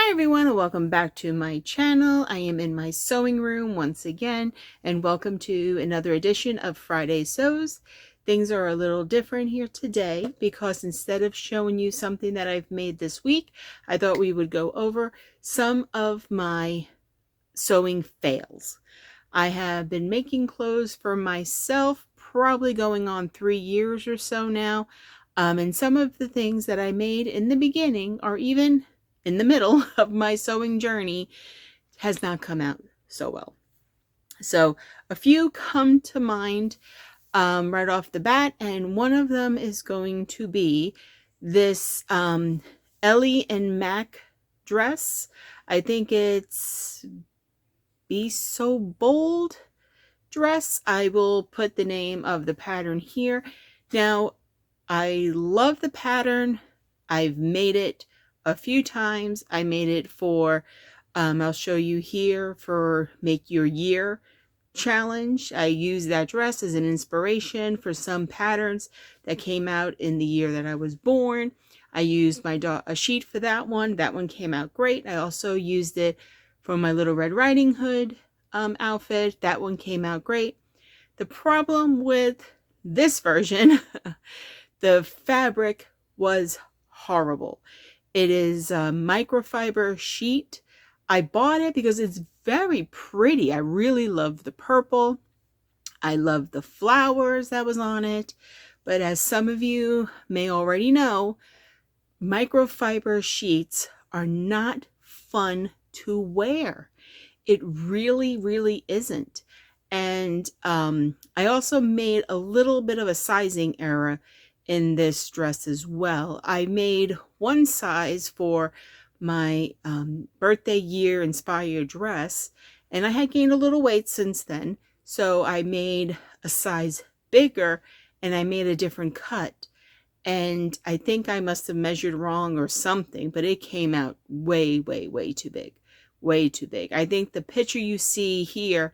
Hi everyone, and welcome back to my channel. I am in my sewing room once again, and welcome to another edition of Friday Sews. Things are a little different here today because instead of showing you something that I've made this week, I thought we would go over some of my sewing fails. I have been making clothes for myself probably going on 3 years or so now, and some of the things that I made in the beginning or even in the middle of my sewing journey has not come out so well. So a few come to mind right off the bat, and one of them is going to be this Ellie and Mac dress. I think it's Be So Bold dress. I will put the name of the pattern here. Now, I love the pattern. I've made it a few times. I made it for, I'll show you here for Make Your Year challenge. I used that dress as an inspiration for some patterns that came out in the year that I was born. I used a sheet for that one. That one came out great. I also used it for my Little Red Riding Hood outfit. That one came out great. The problem with this version, the fabric was horrible. It is a microfiber sheet. I bought it because it's very pretty. I really love the purple. I love the flowers that was on it. But as some of you may already know, microfiber sheets are not fun to wear. It really, really isn't. And I also made a little bit of a sizing error in this dress as well. I made one size for my birthday year inspired dress, and I had gained a little weight since then. So I made a size bigger and I made a different cut. And I think I must have measured wrong or something, but it came out way, way, way too big. Way too big. I think the picture you see here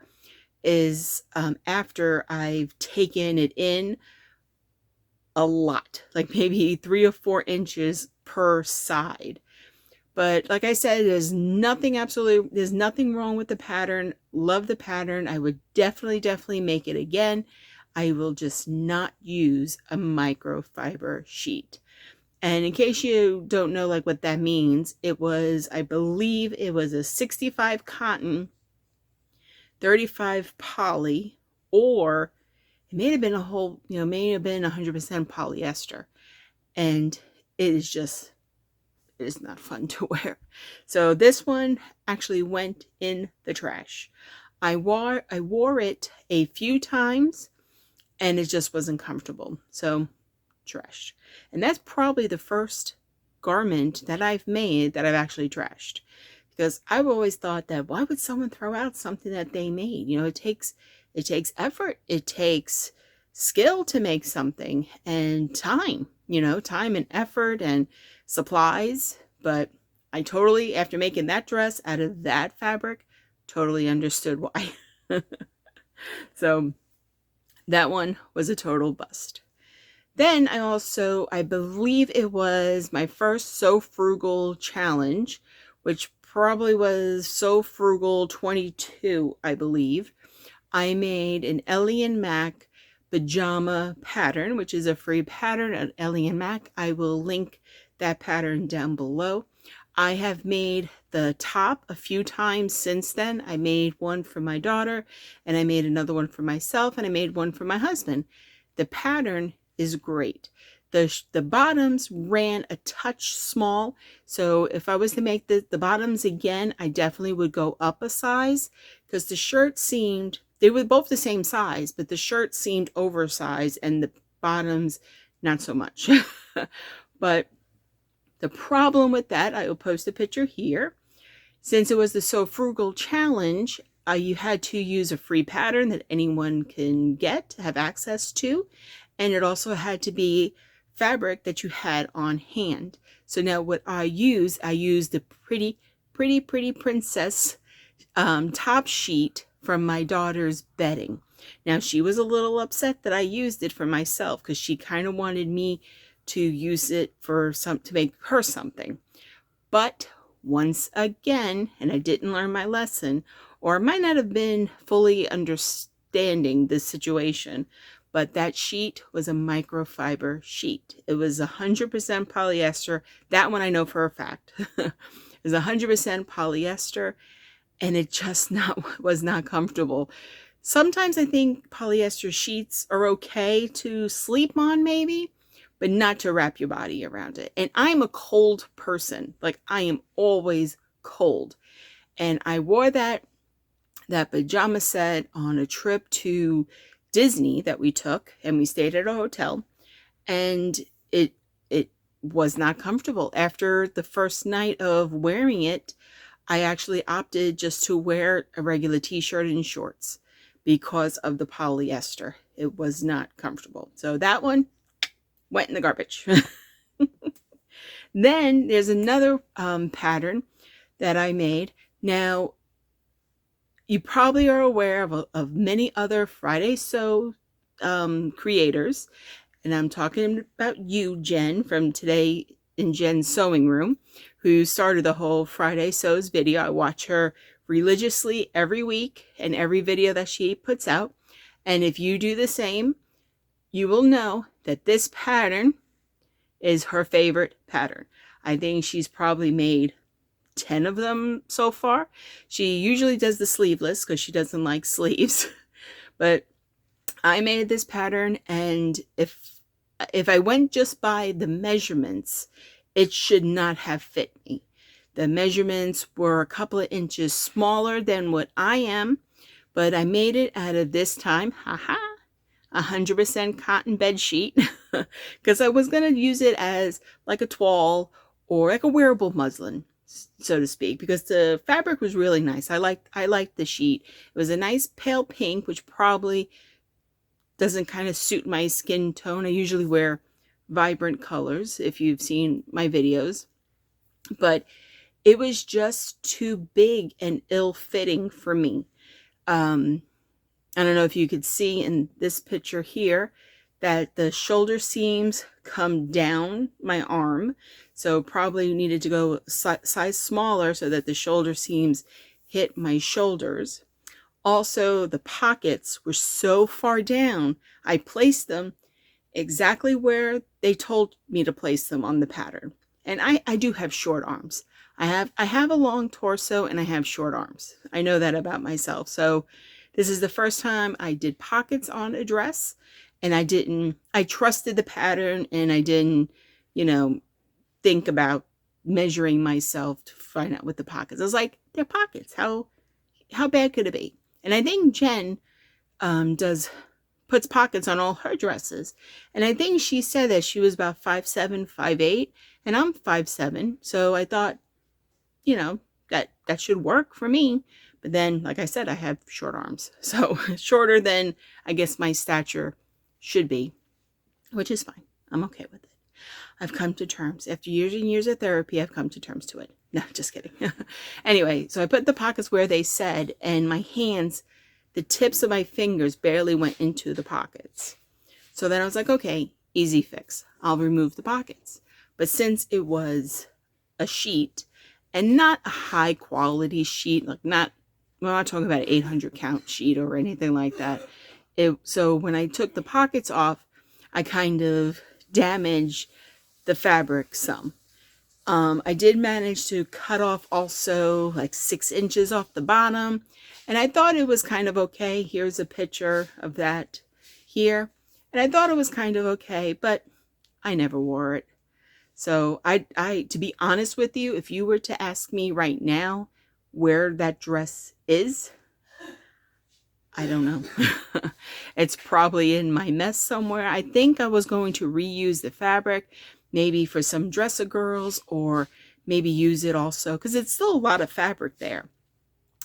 is after I've taken it in a lot, like maybe 3 or 4 inches per side. But like I said, there's nothing wrong with the pattern. Love the pattern. I would definitely make it again. I will just not use a microfiber sheet. And in case you don't know like what that means, it was, I believe it was a 65 cotton, 35 poly, or it may have been a whole, may have been 100% polyester. And it is not fun to wear. So this one actually went in the trash. I wore it a few times and it just wasn't comfortable. So trashed. And that's probably the first garment that I've made that I've actually trashed. Because I've always thought that why would someone throw out something that they made? It takes effort. It takes skill to make something and time, time and effort and supplies. But I totally, after making that dress out of that fabric, totally understood why. So that one was a total bust. Then I believe it was my first Sew Frugal challenge, which probably was Sew Frugal 22, I believe. I made an Ellie and Mac pajama pattern, which is a free pattern at Ellie and Mac. I will link that pattern down below. I have made the top a few times since then. I made one for my daughter, and I made another one for myself, and I made one for my husband. The pattern is great. The bottoms ran a touch small, so if I was to make the bottoms again, I definitely would go up a size, because the shirt seemed, they were both the same size, but the shirt seemed oversized and the bottoms not so much. But the problem with that, I will post a picture here. Since it was the Sew Frugal challenge, you had to use a free pattern that anyone can have access to. And it also had to be fabric that you had on hand. So now what I used the pretty princess top sheet from my daughter's bedding. Now she was a little upset that I used it for myself because she kind of wanted me to use it for to make her something. But once again, and I didn't learn my lesson, or might not have been fully understanding this situation, but that sheet was a microfiber sheet. It was 100% polyester. That one I know for a fact. It was 100% polyester, and it just was not comfortable. Sometimes I think polyester sheets are okay to sleep on maybe, but not to wrap your body around it. And I'm a cold person. Like, I am always cold. And I wore that pajama set on a trip to Disney that we took, and we stayed at a hotel, and it was not comfortable. After the first night of wearing it, I actually opted just to wear a regular t-shirt and shorts because of the polyester. It was not comfortable. So that one went in the garbage. Then there's another pattern that I made. Now, you probably are aware of many other Friday Sew creators, and I'm talking about you, Jen, from Today in Jen's Sewing Room, who started the whole Friday Sews video. I watch her religiously every week and every video that she puts out. And if you do the same, you will know that this pattern is her favorite pattern. I think she's probably made 10 of them so far. She usually does the sleeveless because she doesn't like sleeves. But I made this pattern, and if I went just by the measurements, it should not have fit me. The measurements were a couple of inches smaller than what I am, but I made it out of, this time, 100% cotton bed sheet, because I was going to use it as like a toile or like a wearable muslin, so to speak, because the fabric was really nice. I liked the sheet. It was a nice pale pink, which probably doesn't kind of suit my skin tone. I usually wear vibrant colors, if you've seen my videos, but it was just too big and ill-fitting for me. I don't know if you could see in this picture here that the shoulder seams come down my arm. So probably needed to go size smaller so that the shoulder seams hit my shoulders. Also, the pockets were so far down, I placed them exactly where they told me to place them on the pattern. And I do have short arms. I have a long torso and I have short arms. I know that about myself. So this is the first time I did pockets on a dress, and I trusted the pattern, and I didn't, think about measuring myself to find out what the pockets. I was like, they're pockets. How bad could it be? And I think Jen puts pockets on all her dresses. And I think she said that she was about 5'7", 5'8", and I'm 5'7". So I thought, that should work for me. But then, like I said, I have short arms. So shorter than I guess my stature should be, which is fine. I'm okay with it. I've come to terms. After years and years of therapy, I've come to terms to it. No, just kidding. Anyway, so I put the pockets where they said, and my hands, the tips of my fingers barely went into the pockets. So then I was like, okay, easy fix. I'll remove the pockets. But since it was a sheet, and not a high quality sheet, like we're not talking about an 800 count sheet or anything like that. So when I took the pockets off, I kind of damaged the fabric some. I did manage to cut off also like 6 inches off the bottom, and I thought it was kind of okay. Here's a picture of that here, and I thought it was kind of okay, but I never wore it. So I to be honest with you, if you were to ask me right now where that dress is, I don't know. It's probably in my mess somewhere. I think I was going to reuse the fabric, maybe for some dresser girls, or maybe use it also, because it's still a lot of fabric there.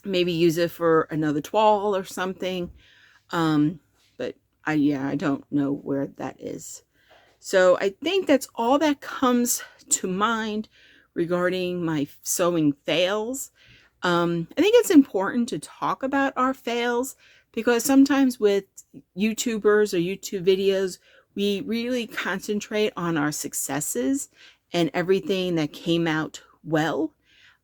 Maybe use it for another toile or something. But I don't know where that is. So I think that's all that comes to mind regarding my sewing fails. I think it's important to talk about our fails, because sometimes with YouTubers or YouTube videos, we really concentrate on our successes and everything that came out well.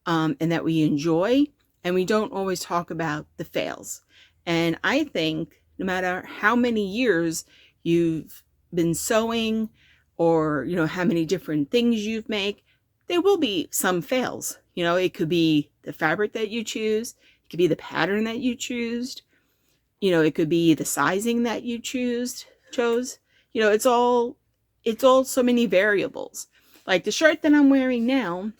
and that we enjoy, and we don't always talk about the fails. And I think no matter how many years you've been sewing, or how many different things you've made, there will be some fails. It could be the fabric that you choose, it could be the pattern that you choose, it could be the sizing that you chose. It's all so many variables. Like the shirt that I'm wearing now,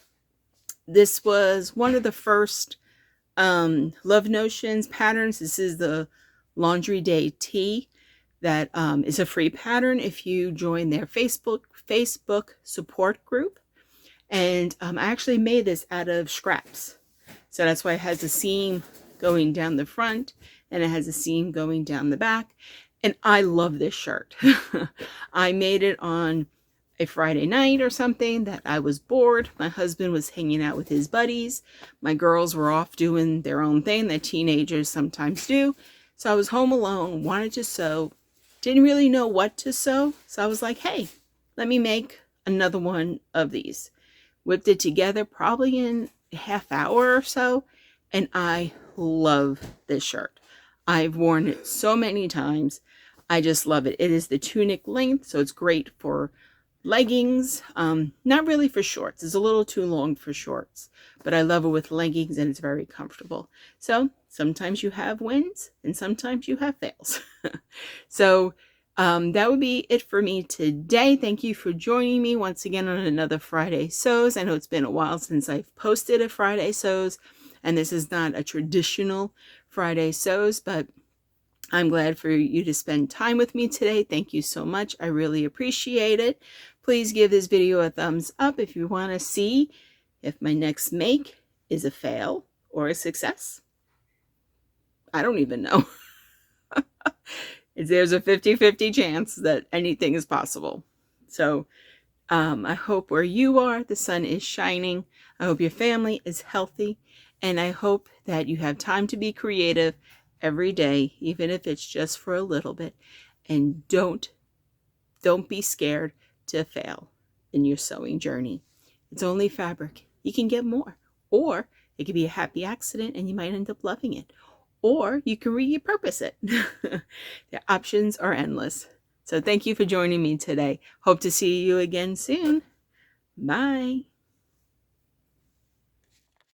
this was one of the first Love Notions patterns. This is the Laundry Day Tee that is a free pattern if you join their Facebook support group. And I actually made this out of scraps. So that's why it has a seam going down the front and it has a seam going down the back. And I love this shirt. I made it on a Friday night or something that I was bored. My husband was hanging out with his buddies. My girls were off doing their own thing that teenagers sometimes do. So I was home alone, wanted to sew, didn't really know what to sew. So I was like, hey, let me make another one of these. Whipped it together probably in a half hour or so. And I love this shirt. I've worn it so many times. I just love it. It is the tunic length, so it's great for leggings, not really for shorts. It's a little too long for shorts, but I love it with leggings and it's very comfortable. So sometimes you have wins and sometimes you have fails. So that would be it for me today. Thank you for joining me once again on another Friday Sews. I know it's been a while since I've posted a Friday Sews, and this is not a traditional Friday Sews, but I'm glad for you to spend time with me today. Thank you so much. I really appreciate it. Please give this video a thumbs up if you want to see if my next make is a fail or a success. I don't even know. There's a 50-50 chance that anything is possible. So I hope where you are, the sun is shining. I hope your family is healthy. And I hope that you have time to be creative every day, even if it's just for a little bit. And don't be scared to fail in your sewing journey. It's only fabric. You can get more. Or it could be a happy accident and you might end up loving it. Or you can repurpose it. The options are endless. So thank you for joining me today. Hope to see you again soon. Bye.